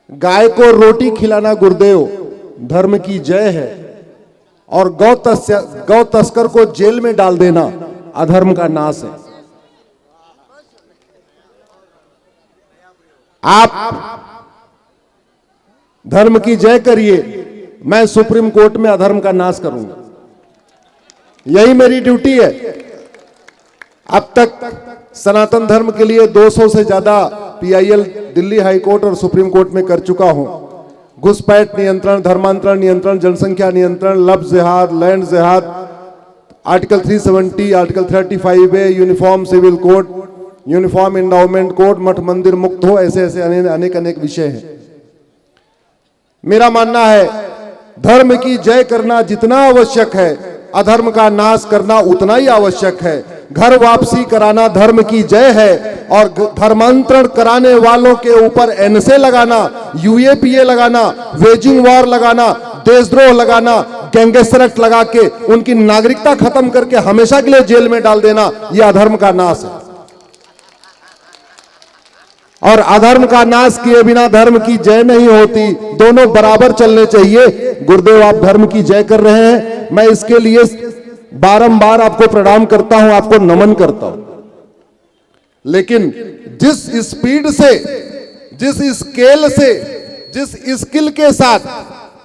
गाय को रोटी खिलाना गुरुदेव धर्म की जय है, और गौ तस्कर को जेल में डाल देना अधर्म का नाश है। आप धर्म की जय करिए, मैं सुप्रीम कोर्ट में अधर्म का नाश करूंगा। यही मेरी ड्यूटी है। अब तक सनातन धर्म के लिए 200 से ज्यादा PIL दिल्ली हाई कोर्ट और सुप्रीम कोर्ट में कर चुका हूं। घुसपैठ नियंत्रण, धर्मांतरण नियंत्रण, जनसंख्या नियंत्रण, लव जिहाद, लैंड जिहाद, article 370, article 35A, uniform civil code, uniform endowment code, मठ मंदिर मुक्त हो, ऐसे ऐसे अनेक अनेक विषय हैं। मेरा मानना है धर्म की जय करना जितना आवश्यक है, अधर्म का नाश करना उतना ही आवश्यक है। घर वापसी कराना धर्म की जय है, और धर्मांतरण कराने वालों के ऊपर NSA लगाना, UAPA लगाना, वेजिंग वॉर लगाना, देशद्रोह लगाना, गैंगस्टर एक्ट लगा के उनकी नागरिकता खत्म करके हमेशा के लिए जेल में डाल देना, यह अधर्म का नाश है। और अधर्म का नाश किए बिना धर्म की जय नहीं होती, दोनों बराबर चलने चाहिए। गुरुदेव आप धर्म की जय कर रहे हैं, मैं इसके लिए बारंबार आपको प्रणाम करता हूं, आपको नमन करता हूं। लेकिन जिस स्पीड से, जिस स्केल से, जिस स्किल के साथ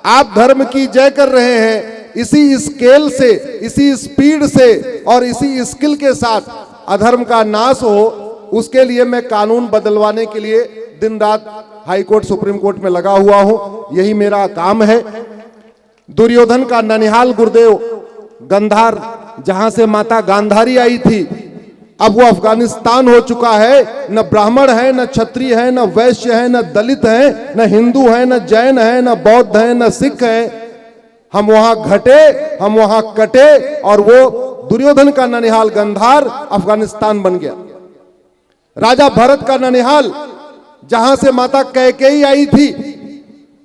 आप धर्म की जय कर रहे हैं, इसी स्केल से, इसी स्पीड से और इसी स्किल के साथ अधर्म का नाश हो, उसके लिए मैं कानून बदलवाने के लिए दिन रात हाई कोर्ट सुप्रीम कोर्ट में लगा हुआ हूं। यही मेरा काम है। दुर्योधन का ननिहाल गुरुदेव गंधार, जहां से माता गांधारी आई थी, अब वो अफगानिस्तान हो चुका है। न ब्राह्मण है, न क्षत्रिय है, न वैश्य है, न दलित है, न हिंदू है, न जैन है, न बौद्ध है, न सिख है। हम वहां घटे, हम वहां कटे, और वो दुर्योधन का ननिहाल गंधार अफगानिस्तान बन गया। राजा भरत का ननिहाल, जहां से माता कैकेयी आई थी,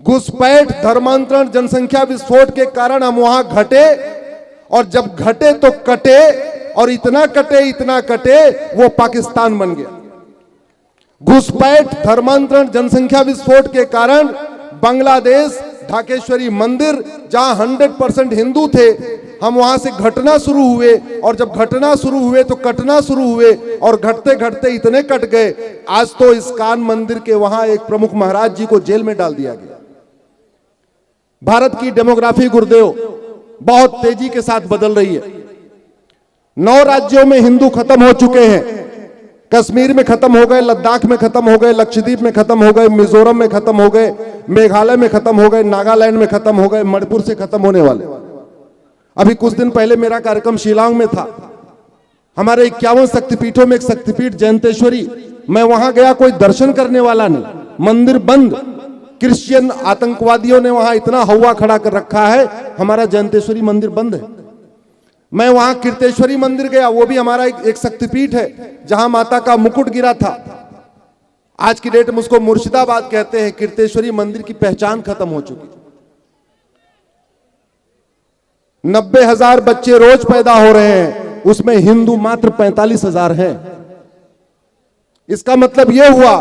घुसपैठ, धर्मांतरण, जनसंख्या विस्फोट के कारण हम वहां घटे, और जब घटे तो कटे, और इतना कटे वो पाकिस्तान बन गया। घुसपैठ, धर्मांतरण, जनसंख्या विस्फोट के कारण बांग्लादेश, ढाकेश्वरी मंदिर, जहां 100% हिंदू थे, हम वहां से घटना शुरू हुए, और जब घटना शुरू हुए तो कटना शुरू हुए, और घटते घटते इतने कट गए, आज तो इस्कान मंदिर के वहां एक प्रमुख महाराज जी को जेल में डाल दिया गया। भारत की डेमोग्राफी गुरुदेव बहुत तेजी के साथ बदल रही है। 9 राज्यों में हिंदू खत्म हो चुके हैं। कश्मीर में खत्म हो गए, लद्दाख में खत्म हो गए, लक्षद्वीप में खत्म हो गए, मिजोरम में खत्म हो गए, मेघालय में खत्म हो गए, नागालैंड में खत्म हो गए, मणिपुर से खत्म होने वाले। अभी कुछ दिन पहले मेरा कार्यक्रम शिलांग में था। हमारे 51 शक्तिपीठों में एक शक्तिपीठ जयंतेश्वरी, मैं वहां गया, कोई दर्शन करने वाला नहीं, मंदिर बंद। क्रिश्चियन आतंकवादियों ने वहां इतना हवा खड़ा कर रखा है, हमारा जयंतेश्वरी मंदिर बंद है। मैं वहां कीर्तेश्वरी मंदिर गया, वो भी हमारा एक शक्तिपीठ है, जहां माता का मुकुट गिरा था। आज की डेट में उसको मुर्शिदाबाद कहते हैं। कीर्तेश्वरी मंदिर की पहचान खत्म हो चुकी। 90,000 बच्चे रोज पैदा हो रहे हैं, उसमें हिंदू मात्र 45,000 हैं। इसका मतलब यह हुआ,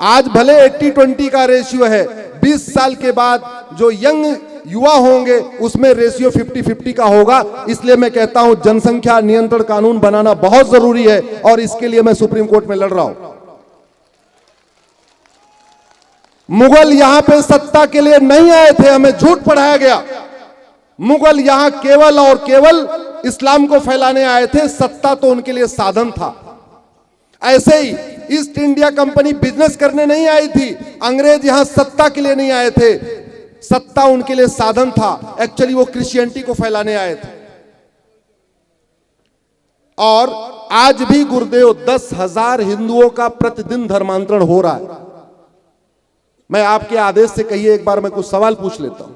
आज भले 80-20 का रेशियो है, 20 साल के बाद जो यंग युवा होंगे उसमें रेशियो 50-50 का होगा। इसलिए मैं कहता हूं जनसंख्या नियंत्रण कानून बनाना बहुत जरूरी है, और इसके लिए मैं सुप्रीम कोर्ट में लड़ रहा हूं। मुगल यहां पे सत्ता के लिए नहीं आए थे, हमें झूठ पढ़ाया गया। मुगल यहां केवल और केवल इस्लाम को फैलाने आए थे, सत्ता तो उनके लिए साधन था। ऐसे ही ईस्ट इंडिया कंपनी बिजनेस करने नहीं आई थी। अंग्रेज यहां सत्ता के लिए नहीं आए थे, सत्ता उनके लिए साधन था। एक्चुअली वो क्रिश्चियनिटी को फैलाने आए थे। और आज भी गुरुदेव 10,000 हिंदुओं का प्रतिदिन धर्मांतरण हो रहा है। मैं आपके आदेश से कहिए, एक बार मैं कुछ सवाल पूछ लेता हूं।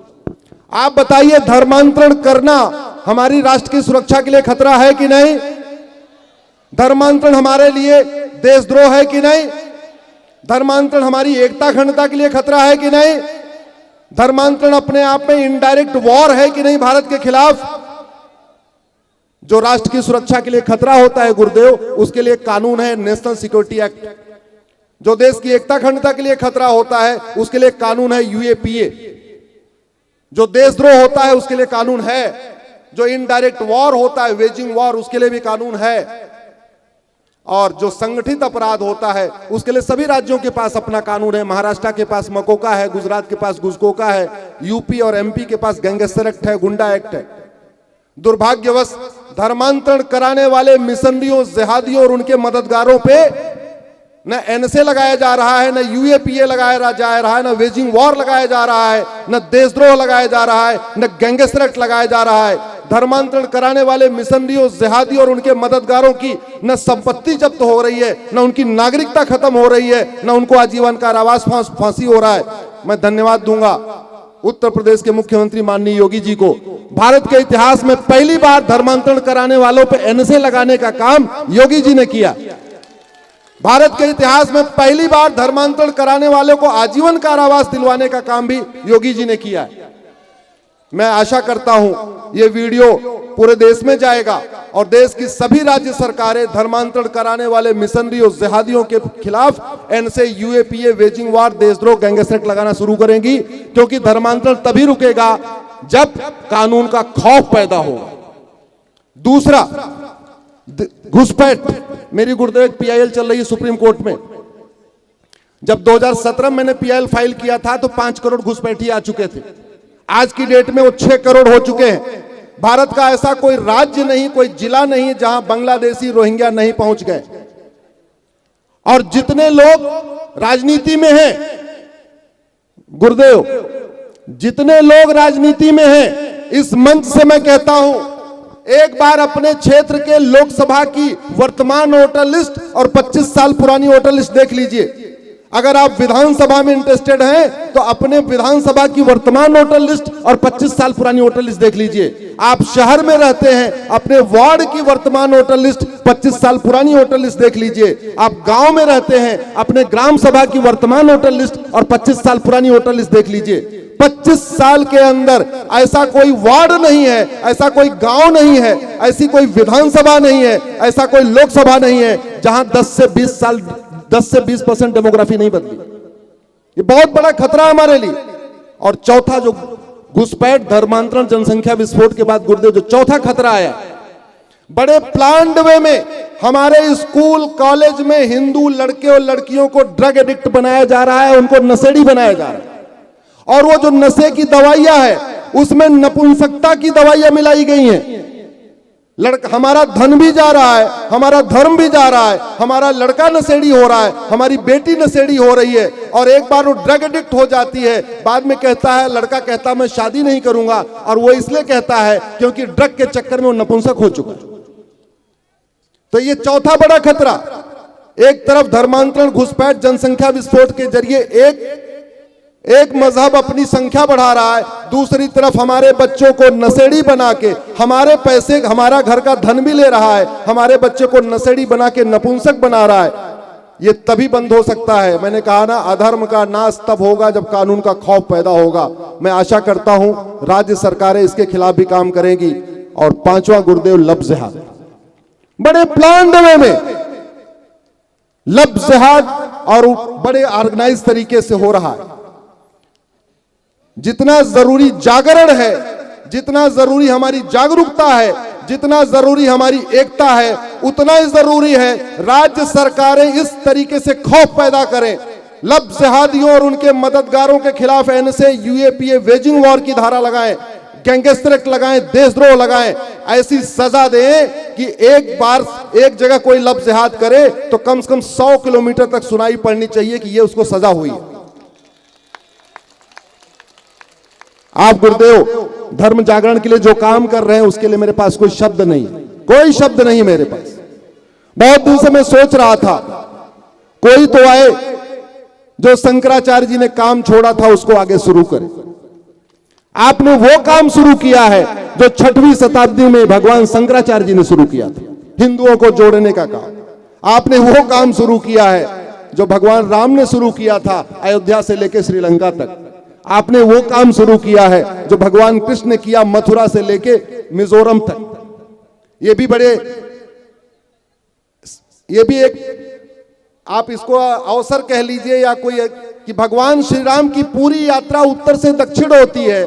आप बताइए, धर्मांतरण करना हमारी राष्ट्र की सुरक्षा के लिए खतरा है कि नहीं? धर्मांतरण हमारे लिए देशद्रोह है कि नहीं? धर्मांतरण हमारी एकता अखंडता के लिए खतरा है कि नहीं? धर्मांतरण अपने आप में इनडायरेक्ट वॉर है कि नहीं भारत के खिलाफ? जो राष्ट्र की सुरक्षा के लिए खतरा होता है गुरुदेव, उसके लिए कानून है नेशनल सिक्योरिटी एक्ट। जो देश की एकता अखंडता के लिए खतरा होता है उसके लिए कानून है यूएपीए। जो देशद्रोह होता है उसके लिए कानून है। जो इनडायरेक्ट वॉर होता है, वेजिंग वॉर, उसके लिए भी कानून है। और जो संगठित अपराध होता है उसके लिए सभी राज्यों के पास अपना कानून है। महाराष्ट्र के पास मकोका है, गुजरात के पास गुजकोका है, यूपी और एमपी के पास गैंगस्टर एक्ट है, गुंडा एक्ट है। दुर्भाग्यवश धर्मांतरण कराने वाले मिशनरियों, जिहादियों और उनके मददगारों पे न एनएसए लगाया जा रहा है, न यूएपीए लगाया जा रहा है, न वेजिंग वॉर लगाया जा रहा है, न देशद्रोह लगाया जा रहा है, न गैंगस्टर एक्ट लगाया जा रहा है। धर्मांतरण कराने वाले मिशनरियों, जिहादियों और उनके मददगारों की न संपत्ति जब्त हो रही है, न उनकी नागरिकता खत्म हो रही है, न उनको आजीवन कारावास फांसी हो रहा है। मैं धन्यवाद दूंगा उत्तर प्रदेश के मुख्यमंत्री माननीय योगी जी को। भारत के इतिहास में पहली बार धर्मांतरण कराने वालों पर एनएसए लगाने का काम योगी जी ने किया। भारत के इतिहास में पहली बार धर्मांतरण कराने वालों को आजीवन कारावास दिलवाने का काम भी योगी जी ने किया है। मैं आशा करता हूं ये वीडियो पूरे देश में जाएगा और देश की सभी राज्य सरकारें धर्मांतरण कराने वाले मिशनरियों, जिहादियों के खिलाफ एनएसए, यूएपीए, वेजिंग वॉर, देशद्रोह, गैंगस्टर एक्ट लगाना शुरू करेंगी। क्योंकि धर्मांतरण तभी रुकेगा जब कानून का खौफ पैदा होगा। दूसरा, घुसपैठ। मेरी गुरुदेव एक पीआईएल चल रही है सुप्रीम कोर्ट में। जब 2017 में मैंने पीआईएल फाइल किया था तो 5 करोड़ घुसपैठी आ चुके थे। आज की डेट में वो 6 करोड़ हो चुके हैं। भारत का ऐसा कोई राज्य नहीं, कोई जिला नहीं जहां बांग्लादेशी रोहिंग्या नहीं पहुंच गए। और जितने लोग राजनीति में हैं, गुरुदेव, जितने लोग राजनीति में हैं, इस मंच से मैं कहता हूं, एक बार अपने क्षेत्र के लोकसभा की वर्तमान वोटर लिस्ट और 25 साल पुरानी वोटर लिस्ट देख लीजिए। अगर आप विधानसभा में इंटरेस्टेड हैं तो अपने विधानसभा की वर्तमान वोटर लिस्ट और 25 साल पुरानी वोटर लिस्ट देख लीजिए। आप शहर में रहते हैं, अपने वार्ड की वर्तमान वोटर लिस्ट, 25 साल पुरानी वोटर लिस्ट देख लीजिए। आप गांव में रहते हैं, अपने ग्राम सभा की वर्तमान वोटर लिस्ट और 25 साल पुरानी वोटर लिस्ट देख लीजिए। 25 साल के अंदर ऐसा कोई वार्ड नहीं है, ऐसा कोई गांव नहीं है, ऐसी कोई विधानसभा नहीं है, ऐसा कोई लोकसभा नहीं है जहां 10 से 20% डेमोग्राफी नहीं बदली। ये बहुत बड़ा खतरा है हमारे लिए। और चौथा, जो घुसपैठ, धर्मांतरण, जनसंख्या विस्फोट के बाद गुरुदेव जो चौथा खतरा आया, बड़े प्लान्ड वे में हमारे स्कूल कॉलेज में हिंदू लड़के और लड़कियों को ड्रग एडिक्ट बनाया जा रहा है, उनको नशेड़ी बनाया जा रहा है। और वो जो नशे की दवाइयां है उसमें नपुंसकता की दवाइयां मिलाई गई हैं। हमारा धन भी जा रहा है, हमारा धर्म भी जा रहा है, हमारा लड़का नशेड़ी हो रहा है, हमारी बेटी नशेड़ी हो रही है। और एक बार वो ड्रग एडिक्ट हो जाती है, बाद में कहता है, लड़का कहता है मैं शादी नहीं करूंगा, और वो इसलिए कहता है क्योंकि ड्रग के चक्कर में वो नपुंसक हो चुका है। तो ये चौथा बड़ा खतरा। एक तरफ धर्मांतरण, घुसपैठ, जनसंख्या विस्फोट के जरिए एक मजहब अपनी संख्या बढ़ा रहा है, दूसरी तरफ हमारे बच्चों को नशेड़ी बना के हमारे पैसे, हमारा घर का धन भी ले रहा है, हमारे बच्चे को नशेड़ी बना के नपुंसक बना रहा है। ये तभी बंद हो सकता है, मैंने कहा ना, अधर्म का नाश तब होगा जब कानून का खौफ पैदा होगा। मैं आशा करता हूं राज्य सरकारें इसके खिलाफ भी काम करेंगी। और पांचवा, गुरुदेव, लब जिहाद। बड़े प्लान वे में लब जिहाद और बड़े ऑर्गेनाइज तरीके से हो रहा है। जितना जरूरी जागरण है, जितना जरूरी हमारी जागरूकता है, जितना जरूरी हमारी एकता है, उतना ही जरूरी है राज्य सरकारें इस तरीके से खौफ पैदा करें, लब जिहादियों और उनके मददगारों के खिलाफ एनएसए, यूएपीए, वेजिंग वॉर की धारा लगाएं, गैंगस्टर एक्ट लगाएं, देशद्रोह लगाएं, ऐसी सजा दें कि एक बार एक जगह कोई लब जिहाद करे तो कम से कम 100 किलोमीटर तक सुनाई पड़नी चाहिए कि यह उसको सजा हुई है। आप गुरुदेव धर्म जागरण के लिए जो काम कर रहे हैं उसके लिए मेरे पास कोई शब्द नहीं, कोई शब्द नहीं मेरे पास। बहुत दिन से मैं सोच रहा था कोई तो आए जो शंकराचार्य जी ने काम छोड़ा था उसको आगे शुरू करे। आपने वो काम शुरू किया है जो 6वीं शताब्दी में भगवान शंकराचार्य जी ने शुरू किया था, हिंदुओं को जोड़ने का काम। आपने वो काम शुरू किया है जो भगवान राम ने शुरू किया था अयोध्या से लेकर श्रीलंका तक। आपने वो काम शुरू किया है जो भगवान कृष्ण ने किया मथुरा से लेके मिजोरम तक। ये भी एक आप इसको अवसर कह लीजिए या कोई, कि भगवान श्री राम की पूरी यात्रा उत्तर से दक्षिण होती है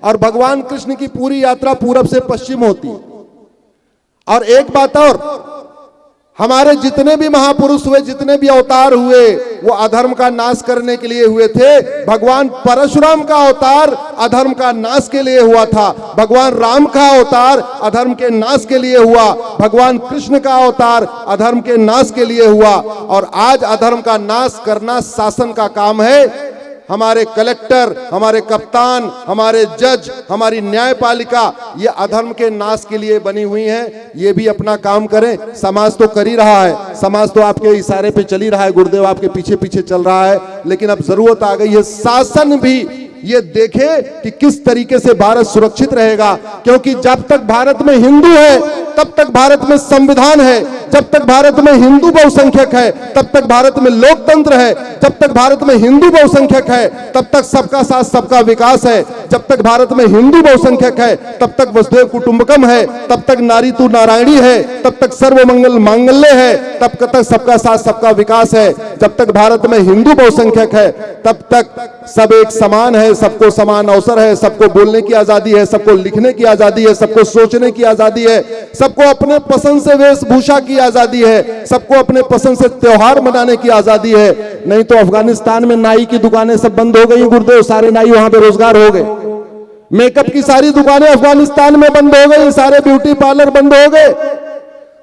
और भगवान कृष्ण की पूरी यात्रा पूरब से पश्चिम होती है। और एक बात और, हमारे जितने भी महापुरुष हुए, जितने भी अवतार हुए, वो अधर्म का नाश करने के लिए हुए थे। भगवान परशुराम का अवतार अधर्म का नाश के लिए हुआ था, भगवान राम का अवतार अधर्म के नाश के लिए हुआ, भगवान कृष्ण का अवतार अधर्म के नाश के लिए हुआ। और आज अधर्म का नाश करना शासन का काम है। हमारे कलेक्टर, हमारे कप्तान, हमारे जज, हमारी न्यायपालिका ये अधर्म के नाश के लिए बनी हुई हैं। ये भी अपना काम करें। समाज तो कर ही रहा है, समाज तो आपके इशारे पे चल ही रहा है, गुरुदेव आपके पीछे पीछे चल रहा है। लेकिन अब जरूरत आ गई है शासन भी ये देखे कि किस तरीके से भारत सुरक्षित रहेगा। क्योंकि जब तक भारत में हिंदू है तब तक भारत में संविधान है, जब तक भारत में हिंदू बहुसंख्यक है तब तक भारत में लोकतंत्र है, जब तक भारत में हिंदू बहुसंख्यक है तब तक सबका साथ सबका विकास है, जब तक भारत में हिंदू बहुसंख्यक है तब तक वसुधैव कुटुंबकम है, तब तक नारी तू नारायणी है, तब तक सर्वमंगल मांगल्य है, तब तक सबका साथ सबका विकास है। जब तक भारत में हिंदू बहुसंख्यक है तब तक सब एक समान है, सबको समान अवसर है, सबको बोलने की आजादी है, सबको लिखने की आजादी है, सबको सोचने की आजादी है, सबको अपने पसंद से वेशभूषा की आजादी है, सबको अपने पसंद से त्योहार मनाने की आजादी है। नहीं तो अफगानिस्तान में नाई की दुकानें सब बंद हो गई गुरुदेव, सारे नाई वहां पे रोजगार हो गए। मेकअप की सारी दुकानें अफगानिस्तान में बंद हो गई, सारे ब्यूटी पार्लर बंद हो गए।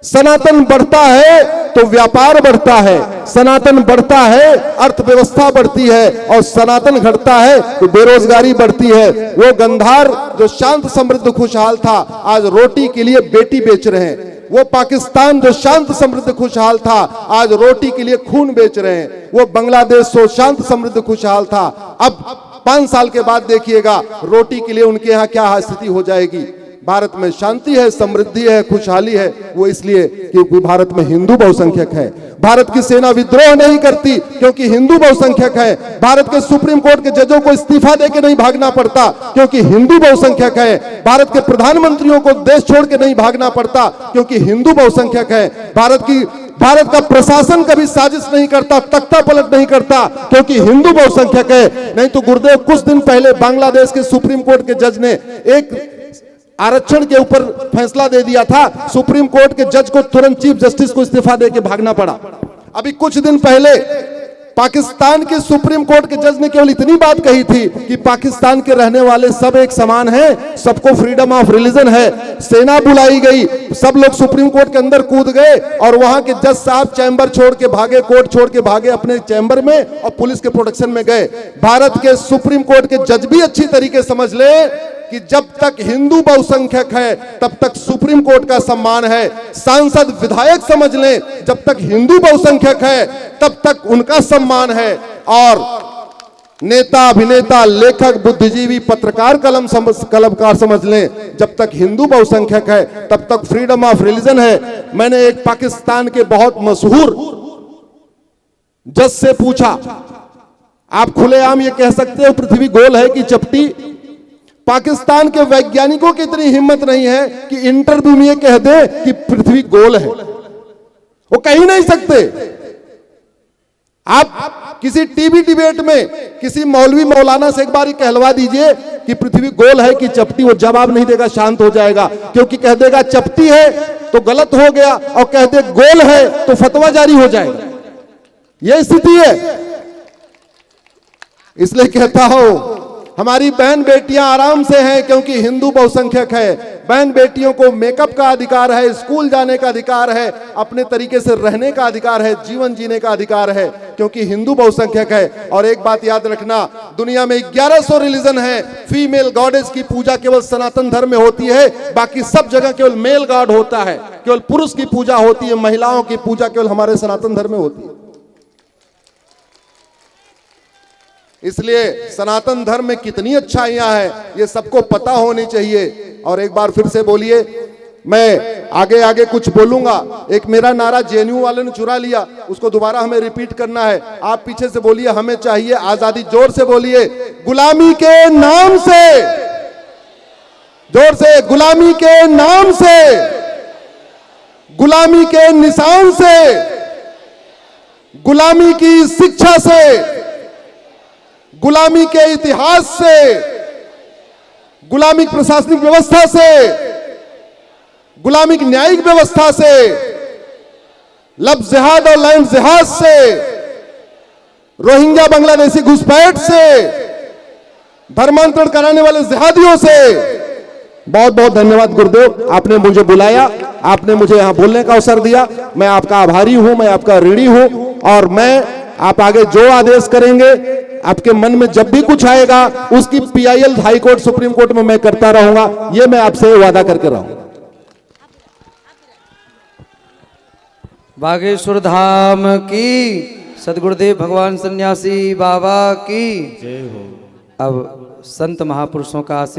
सनातन बढ़ता है तो व्यापार बढ़ता है, सनातन बढ़ता है अर्थव्यवस्था बढ़ती है, और सनातन घटता है तो बेरोजगारी बढ़ती है। वो गंधार जो शांत समृद्ध खुशहाल था आज रोटी के लिए बेटी बेच रहे हैं। वो पाकिस्तान जो शांत समृद्ध खुशहाल था आज रोटी के लिए खून बेच रहे हैं। वो बांग्लादेश जो शांत समृद्ध खुशहाल था अब 5 साल के बाद देखिएगा रोटी के लिए उनके यहाँ क्या स्थिति हो जाएगी। भारत में शांति है, समृद्धि है, खुशहाली है, वो इसलिए क्योंकि भारत में हिंदू बहुसंख्यक है। भारत की सेना विद्रोह नहीं करती क्योंकि हिंदू बहुसंख्यक है। भारत के सुप्रीम कोर्ट के जजों को इस्तीफा देके नहीं भागना पड़ता क्योंकि हिंदू बहुसंख्यक है। भारत के प्रधानमंत्रियों को देश छोड़ के नहीं भागना पड़ता क्योंकि हिंदू बहुसंख्यक है। भारत का प्रशासन कभी साजिश नहीं करता, तख्ता पलट नहीं करता क्योंकि हिंदू बहुसंख्यक है। नहीं तो गुरुदेव कुछ दिन पहले बांग्लादेश के सुप्रीम कोर्ट के जज ने एक आरक्षण के ऊपर फैसला दे दिया था, सुप्रीम कोर्ट के जज को तुरंत चीफ जस्टिस को इस्तीफा देके भागना पड़ा। अभी कुछ दिन पहले पाकिस्तान के सुप्रीम कोर्ट के जज ने केवल इतनी बात कही थी कि पाकिस्तान के रहने वाले सब एक समान हैं, सबको फ्रीडम ऑफ रिलीजन है। सेना बुलाई गई, सब लोग सुप्रीम कोर्ट के अंदर कूद गए और वहां के जज साहब चैम्बर छोड़ के भागे, कोर्ट छोड़ के भागे अपने चैम्बर में और पुलिस के प्रोटेक्शन में गए। भारत के सुप्रीम कोर्ट के जज भी अच्छी तरीके समझ ले कि जब तक हिंदू बहुसंख्यक है तब तक सुप्रीम कोर्ट का सम्मान है। सांसद विधायक समझ लें, जब तक हिंदू बहुसंख्यक है तब तक उनका सम्मान है। और नेता, अभिनेता, लेखक, बुद्धिजीवी, पत्रकार, कलमकार समझ लें, जब तक हिंदू बहुसंख्यक है तब तक फ्रीडम ऑफ रिलीजन है। मैंने एक पाकिस्तान के बहुत मशहूर जज से पूछा, आप खुलेआम ये कह सकते हो पृथ्वी गोल है कि चपटी? पाकिस्तान के वैज्ञानिकों की इतनी हिम्मत नहीं है कि इंटरव्यू में ये कह दे कि पृथ्वी गोल है, वो कह ही नहीं सकते। आप किसी टीवी डिबेट में किसी मौलवी मौलाना से एक बार कहलवा दीजिए कि पृथ्वी गोल है कि चपटी, वो जवाब नहीं देगा, शांत हो जाएगा। क्योंकि कह देगा चपटी है तो गलत हो गया और कह दे गोल है तो फतवा जारी हो जाएगा। यह स्थिति है। इसलिए कहता हूं हमारी बहन बेटियां आराम से हैं क्योंकि हिंदू बहुसंख्यक है। बहन बेटियों को मेकअप का अधिकार है, स्कूल जाने का अधिकार है, अपने तरीके से रहने का अधिकार है, जीवन जीने का अधिकार है क्योंकि हिंदू बहुसंख्यक है। और एक बात याद रखना, दुनिया में 1100 रिलीजन है, फीमेल गॉडेस की पूजा केवल सनातन धर्म में होती है, बाकी सब जगह केवल मेल गॉड होता है, केवल पुरुष की पूजा होती है, महिलाओं की पूजा केवल हमारे सनातन धर्म में होती है। इसलिए सनातन धर्म में कितनी अच्छाइयां हैं ये सबको पता होनी चाहिए। और एक बार फिर से बोलिए, मैं आगे आगे कुछ बोलूंगा। एक मेरा नारा जेएनयू वाले ने चुरा लिया, उसको दोबारा हमें रिपीट करना है। आप पीछे से बोलिए, हमें चाहिए आजादी। जोर से बोलिए, गुलामी के नाम से, जोर से, गुलामी के नाम से, गुलामी के निशान से गुलामी की शिक्षा से, गुलामी के इतिहास से, गुलामी प्रशासनिक व्यवस्था से, गुलामी न्यायिक व्यवस्था से, लव जिहाद और लैंड जिहाद से, रोहिंग्या बांग्लादेशी घुसपैठ से, धर्मांतरण कराने वाले जिहादियों से। बहुत बहुत धन्यवाद गुरुदेव, आपने मुझे बुलाया, आपने मुझे यहां बोलने का अवसर दिया। मैं आपका आभारी हूं, मैं आपका ऋणी हूं, और मैं आप आगे जो आदेश करेंगे, आपके मन में जब भी कुछ आएगा, उसकी PIL high court supreme court में मैं करता रहूंगा, यह मैं आपसे वादा करके रहूंगा। बागेश्वर धाम की, सदगुरुदेव भगवान सन्यासी बाबा की जय हो। अब संत महापुरुषों का आशीर्वाद